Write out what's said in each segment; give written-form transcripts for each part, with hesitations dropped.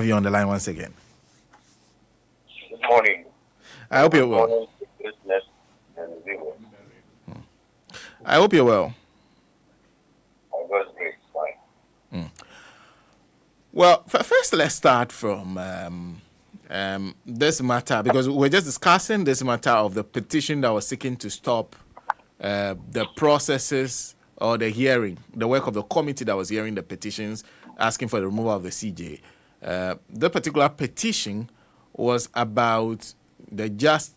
You on the line once again. Good morning. I hope you're Good well. morning, listeners and viewers. I hope you're well. I was great. Fine. Well, first let's start from this matter because we're just discussing this matter of the petition that was seeking to stop the processes or the hearing, the work of the committee that was hearing the petitions asking for the removal of the CJ. The particular petition was about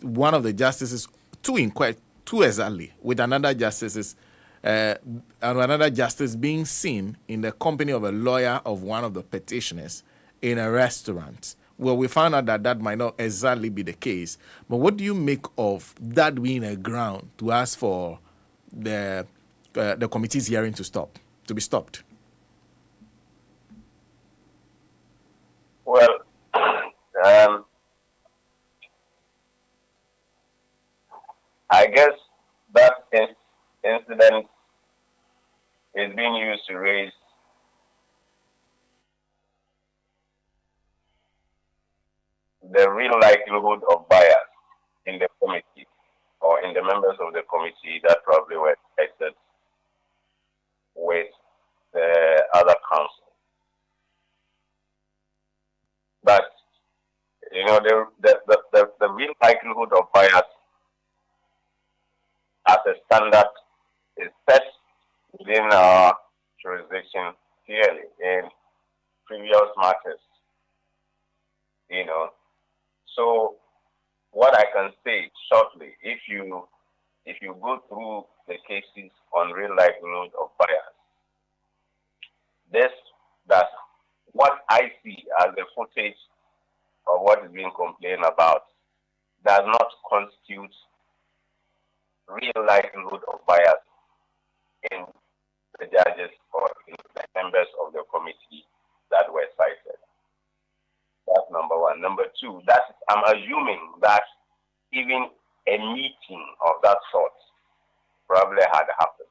one of the justices, two exactly, with another justices and another justice being seen in the company of a lawyer of one of the petitioners in a restaurant. Well, we found out that that might not exactly be the case. But what do you make of that being a ground to ask for the committee's hearing to be stopped? Well, I guess that incident is being used to raise the real likelihood of bias in the committee or in the members of the committee that probably were affected with the other council. But the real likelihood of bias as a standard is set within our jurisdiction clearly in previous matters. So what I can say shortly, if you go through the cases on real likelihood of bias, this that what I see as the footage of what is being complained about does not constitute real likelihood of bias in the judges or in the members of the committee that were cited. That's number one. Number two, I'm assuming that even a meeting of that sort probably had happened.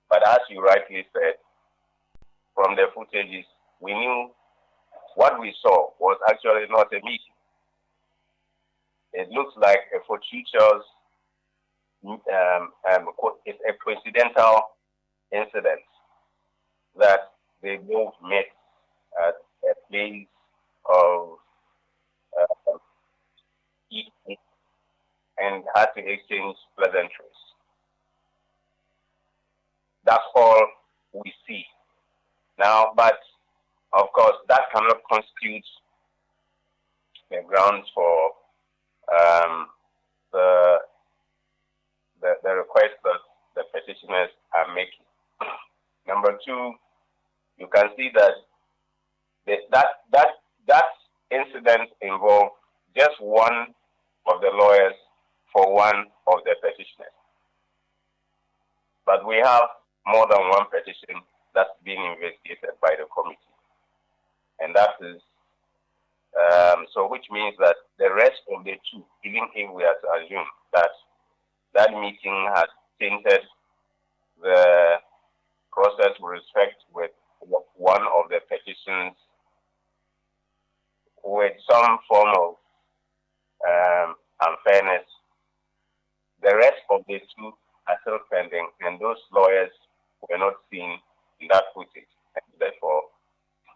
But as you rightly said, from the footages, we knew what we saw was actually not a meeting. It looks like a fortuitous, it's a coincidental incident that they both met at a place of eating and had to exchange pleasantries. That's all we see now, but of course, that cannot constitute the grounds for the request that the petitioners are making. Number two, you can see that that incident involved just one of the lawyers for one of the petitioners. But we have more than one petition that's being investigated by the committee. And that is, so which means that the rest of the two, even if we are to assume that that meeting has tainted the process with respect with one of the petitions with some form of unfairness, the rest of the two are still pending, and those lawyers were not seen in that footage. And therefore,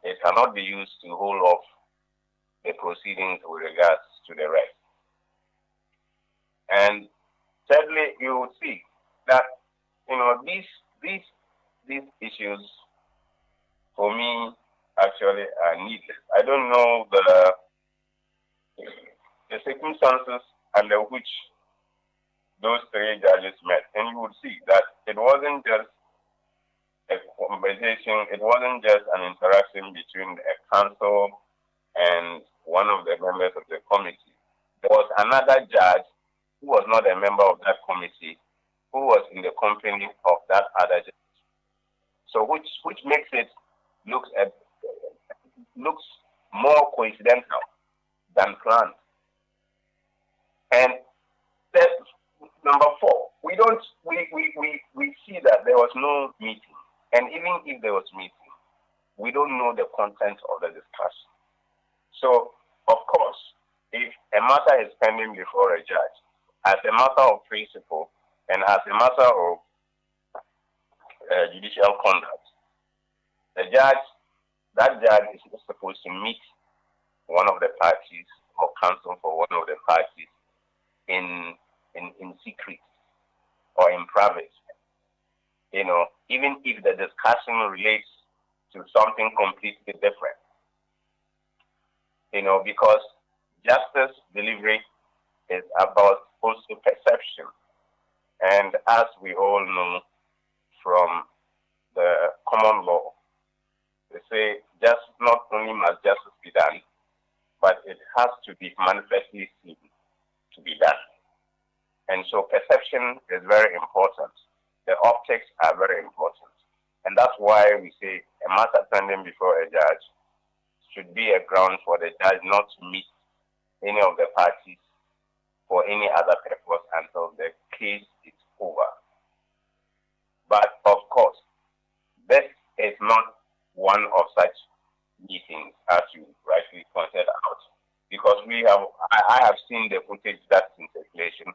it cannot be used to hold off the proceedings with regards to the rest. And thirdly, you will see that these issues for me actually are needless. I don't know the circumstances under which those three judges met, and you would see that it wasn't just a conversation, it wasn't just an interaction between a counsel and one of the members of the committee. There was another judge who was not a member of that committee, who was in the company of that other judge. So which makes it looks more coincidental than planned. And number four, we see that there was no meeting. And even if there was meeting, we don't know the content of the discussion. So, of course, if a matter is pending before a judge, as a matter of principle and as a matter of judicial conduct, that judge is supposed to meet one of the parties or counsel for one of the parties in secret or in private. Even if the discussion relates to something completely different. Because justice delivery is about also perception. And as we all know from the common law, they say not only must justice be done, but it has to be manifestly seen to be done. And so perception is very important. The optics are very important. And that's why we say a matter pending before a judge should be a ground for the judge not to meet any of the parties for any other purpose until the case is over. But of course, this is not one of such meetings, as you rightly pointed out, because I have seen the footage that's in circulation,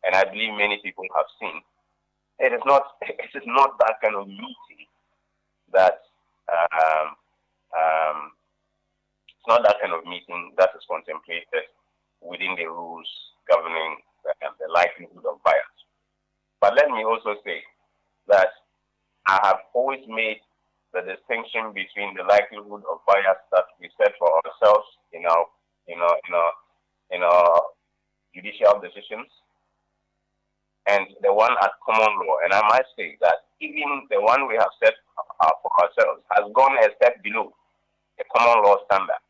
and I believe many people have seen. It is not that kind of meeting that it's not that kind of meeting that is contemplated within the rules governing the likelihood of bias. But let me also say that I have always made the distinction between the likelihood of bias that we set for ourselves in our judicial decisions and the one at common law. And I might say that even the one we have set for ourselves has gone a step below the common law standard.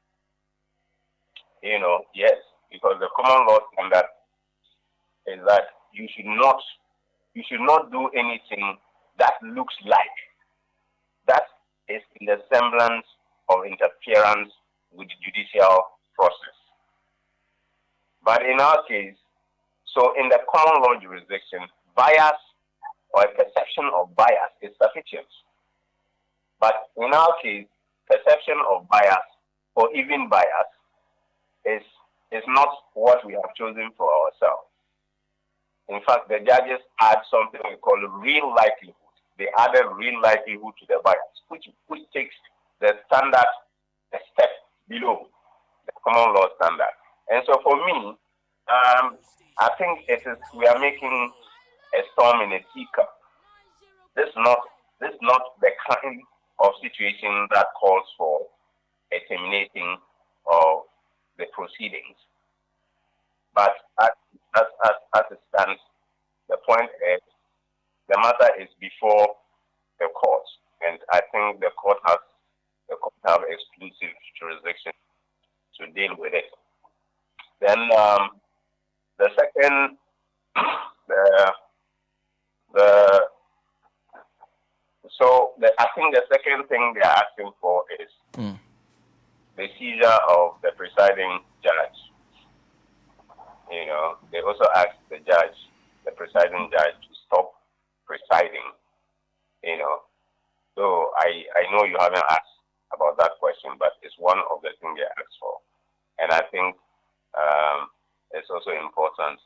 Yes, because the common law standard is that you should not do anything that looks like that is in the semblance of interference with the judicial process. But in our case, so in the common law jurisdiction, bias or a perception of bias is sufficient. But in our case, perception of bias or even bias is not what we have chosen for ourselves. In fact, the judges add something we call real likelihood. They added real likelihood to the bias, which takes the standard a step below the common law standard. And so for me, I think we are making a storm in a teacup. This is not the kind of situation that calls for a terminating of the proceedings. But as it stands, the point is the matter is before the court, and I think the court have exclusive jurisdiction to deal with it. Then the second, I think the second thing they are asking for is the seizure of the presiding judge. They also ask the presiding judge, to stop presiding. So I know you haven't asked about that question, but it's one of the things they asked for, and I think it's also important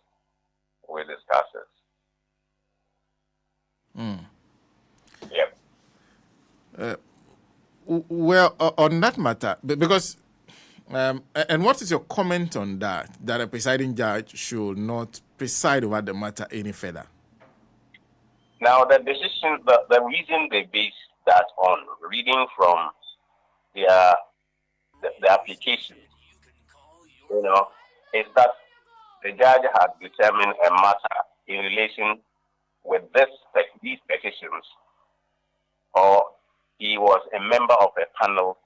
we discuss it. Yep. Well, on that matter, because and what is your comment on that a presiding judge should not preside over the matter any further? Now, the decision, the reason they base that on, reading from the application, is that the judge had determined a matter in relation with these petitions, or he was a member of a panel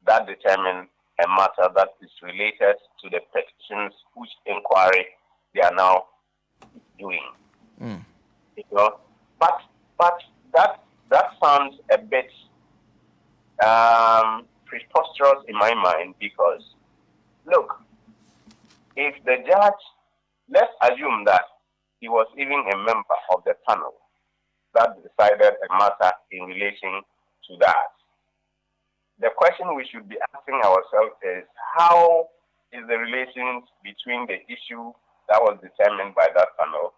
that determined a matter that is related to the petitions which inquiry they are now doing. But that sounds a bit preposterous in my mind, because look, if the judge, let's assume that he was even a member of the panel that decided a matter in relation to that. the question we should be asking ourselves is, how is the relations between the issue that was determined by that panel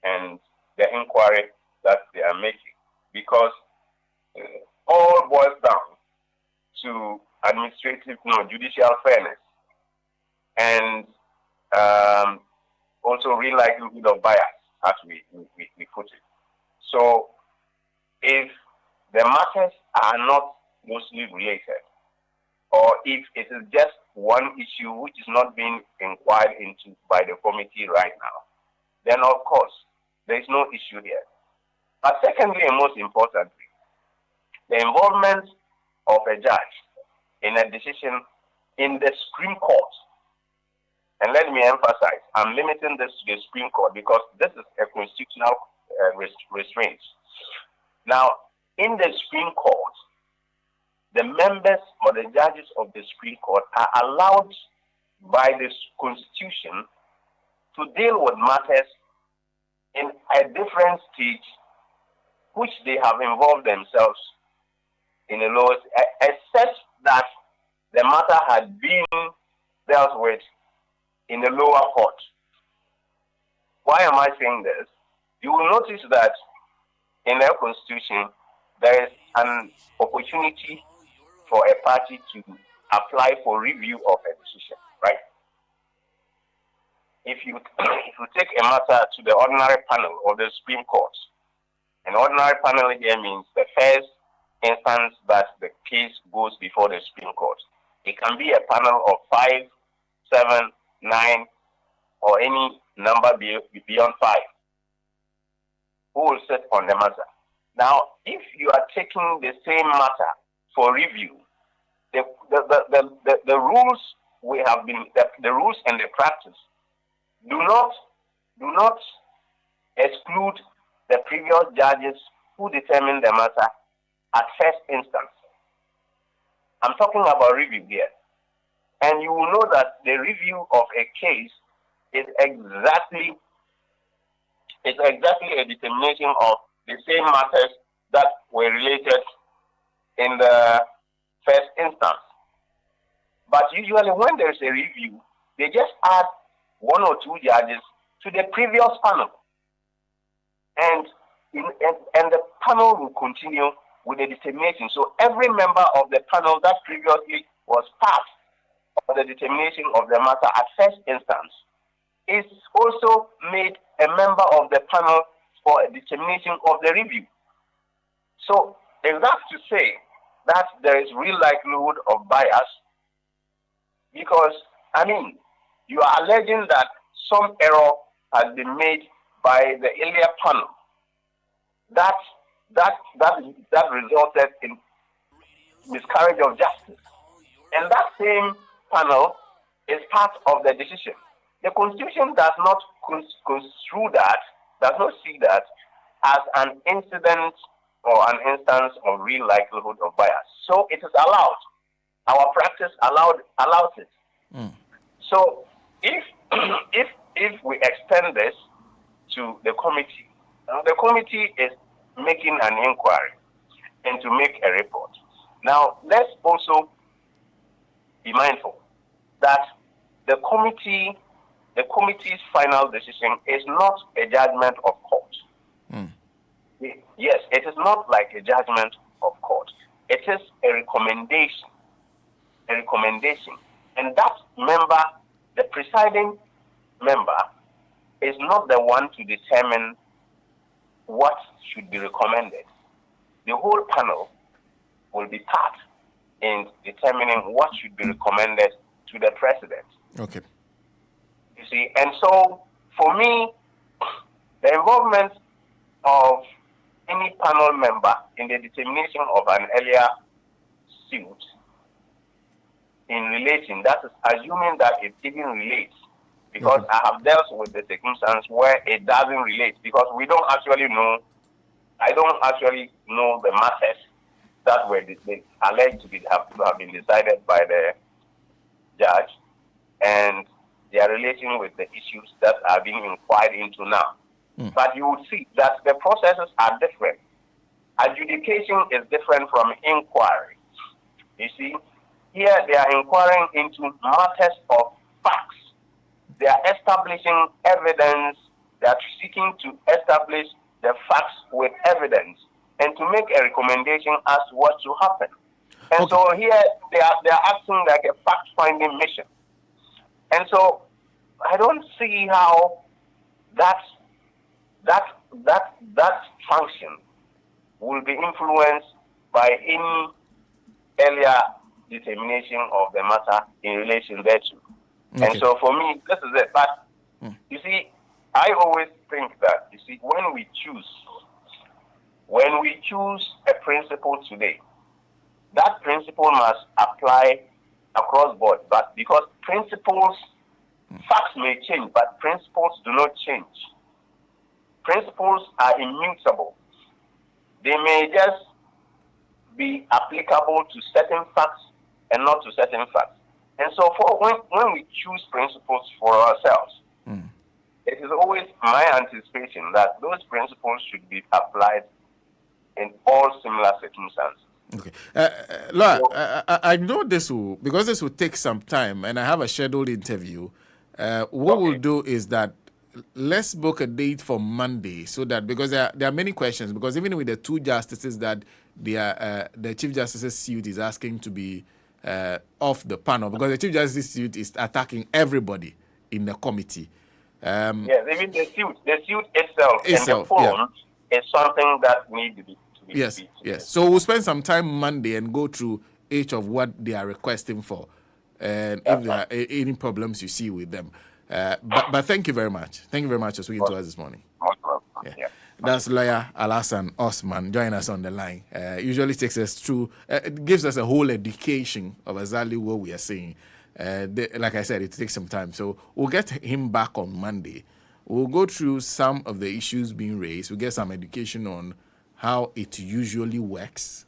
and the inquiry that they are making? Because all boils down to administrative, no, judicial fairness and also real likelihood of bias, as we put it. So if the matters are not closely related, or if it is just one issue which is not being inquired into by the committee right now, then of course there is no issue here. But secondly, and most importantly, the involvement of a judge in a decision in the Supreme Court. And let me emphasize, I'm limiting this to the Supreme Court because this is a constitutional restraint. Now, in the Supreme Court, the members or the judges of the Supreme Court are allowed by the Constitution to deal with matters in a different stage which they have involved themselves in the laws, except that the matter had been dealt with in the lower court. Why am I saying this? You will notice that in our Constitution, there is an opportunity for a party to apply for review of a decision, right? If you take a matter to the ordinary panel of the Supreme Court, an ordinary panel here means the first instance that the case goes before the Supreme Court. It can be a panel of 5, 7, 9, or any number beyond 5 who will sit on the matter. Now, if you are taking the same matter for review, the rules we have been the rules and the practice do not exclude the previous judges who determined the matter at first instance. I'm talking about review here. And you will know that the review of a case is exactly a determination of the same matters that were related in the first instance. But usually when there is a review, they just add 1 or 2 judges to the previous panel. And the panel will continue with the determination. So every member of the panel that previously was part of the determination of the matter at first instance is also made a member of the panel for a determination of the review. So is that to say that there is real likelihood of bias? Because, I mean, you are alleging that some error has been made by the earlier panel that resulted in miscarriage of justice. And that same panel is part of the decision. The Constitution does not construe that, does not see that as an incident or an instance of real likelihood of bias. So it is allowed. Our practice allows it. So if we extend this to the committee, now the committee is making an inquiry and to make a report. Now let's also be mindful that the committee's final decision is not a judgment of court. Yes, it is not like a judgment of court. It is a recommendation. And that member, the presiding member, is not the one to determine what should be recommended. The whole panel will be part in determining what should be recommended to the president. Okay. You see, and so for me, the involvement of any panel member in the determination of an earlier suit in relation, that is assuming that it even relates, because I have dealt with the circumstance where it doesn't relate, because we don't actually know, I don't actually know the matters that were alleged to have been decided by the judge, and they are relating with the issues that are being inquired into now. But you will see that the processes are different. Adjudication is different from inquiry. You see, here they are inquiring into matters of facts. They are establishing evidence. They are seeking to establish the facts with evidence and to make a recommendation as to what should happen. And Okay. so here they are acting like a fact-finding mission. And so I don't see how that function will be influenced by any earlier determination of the matter in relation thereto. Okay. And so for me, this is it. But you see, I always think that, you see, when we choose a principle today, that principle must apply across board. But because principles, facts may change, but principles do not change. Principles are immutable. They may just be applicable to certain facts and not to certain facts. And so when we choose principles for ourselves, it is always my anticipation that those principles should be applied in all similar circumstances. Okay. Laura, I know this will, because this will take some time and I have a scheduled interview. What we'll do is that let's book a date for Monday so that, because there are many questions, because even with the two justices that the Chief Justice's suit is asking to be off the panel, because the Chief Justice's suit is attacking everybody in the committee. Yes, even the suit itself and the form is something that needs to be. Yes. So we'll spend some time Monday and go through each of what they are requesting for, and if there are any problems you see with them. But thank you very much. Thank you very much for speaking to us this morning. Yeah. That's lawyer Alhassan Osman joining us on the line. Usually takes us through, it gives us a whole education of exactly what we are saying. Like I said, it takes some time. So we'll get him back on Monday. We'll go through some of the issues being raised. We'll get some education on how it usually works